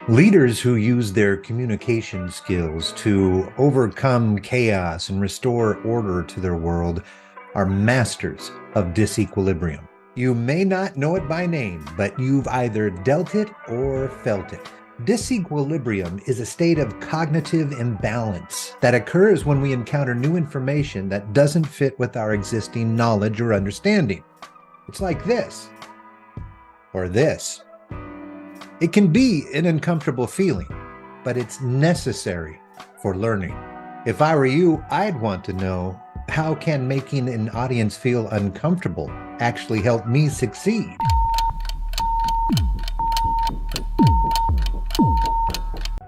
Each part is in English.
Leaders who use their communication skills to overcome chaos and restore order to their world are masters of disequilibrium. You may not know it by name, but you've either dealt it or felt it. Disequilibrium is a state of cognitive imbalance that occurs when we encounter new information that doesn't fit with our existing knowledge or understanding. It's like this, or this. It can be an uncomfortable feeling, but it's necessary for learning. If I were you, I'd want to know, how can making an audience feel uncomfortable actually help me succeed?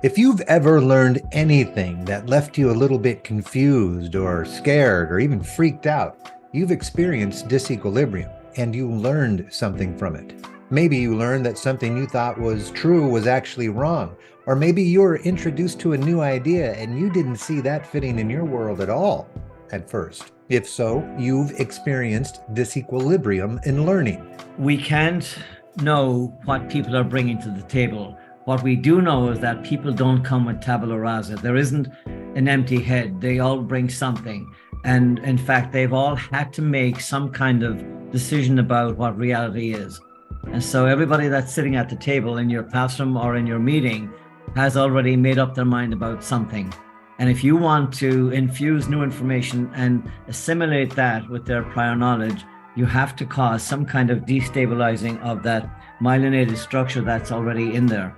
If you've ever learned anything that left you a little bit confused or scared or even freaked out, you've experienced disequilibrium and you learned something from it. Maybe you learned that something you thought was true was actually wrong. Or maybe you were introduced to a new idea and you didn't see that fitting in your world at all at first. If so, you've experienced disequilibrium in learning. We can't know what people are bringing to the table. What we do know is that people don't come with tabula rasa. There isn't an empty head. They all bring something. And in fact, they've all had to make some kind of decision about what reality is. And so everybody that's sitting at the table in your classroom or in your meeting has already made up their mind about something. And if you want to infuse new information and assimilate that with their prior knowledge, you have to cause some kind of destabilizing of that myelinated structure that's already in there.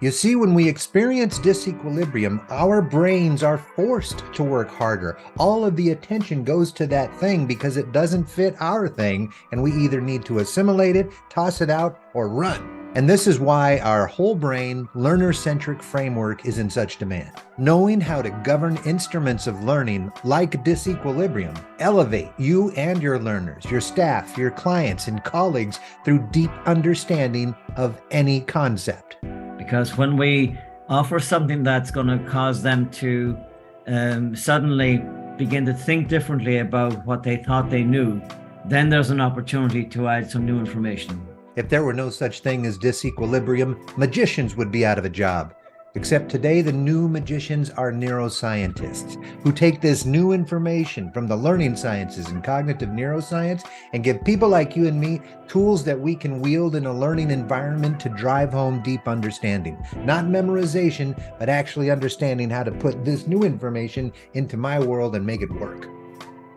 You see, when we experience disequilibrium, our brains are forced to work harder. All of the attention goes to that thing because it doesn't fit our thing, and we either need to assimilate it, toss it out, or run. And this is why our whole brain, learner-centric framework is in such demand. Knowing how to govern instruments of learning like disequilibrium elevate you and your learners, your staff, your clients, and colleagues through deep understanding of any concept. Because when we offer something that's going to cause them to suddenly begin to think differently about what they thought they knew, then there's an opportunity to add some new information. If there were no such thing as disequilibrium, magicians would be out of a job. Except today, the new magicians are neuroscientists who take this new information from the learning sciences and cognitive neuroscience and give people like you and me tools that we can wield in a learning environment to drive home deep understanding. Not memorization, but actually understanding how to put this new information into my world and make it work.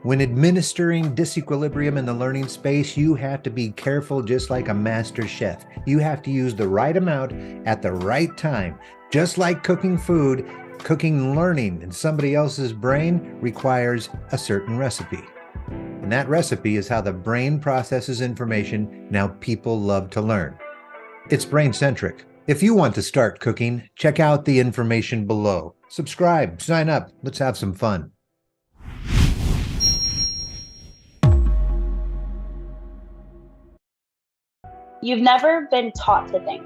When administering disequilibrium in the learning space, you have to be careful, just like a master chef. You have to use the right amount at the right time. Just like cooking food, cooking learning in somebody else's brain requires a certain recipe. And that recipe is how the brain processes information now people love to learn. It's brain-centric. If you want to start cooking, check out the information below. Subscribe, sign up, let's have some fun. You've never been taught to think,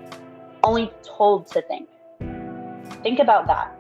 only told to think. Think about that.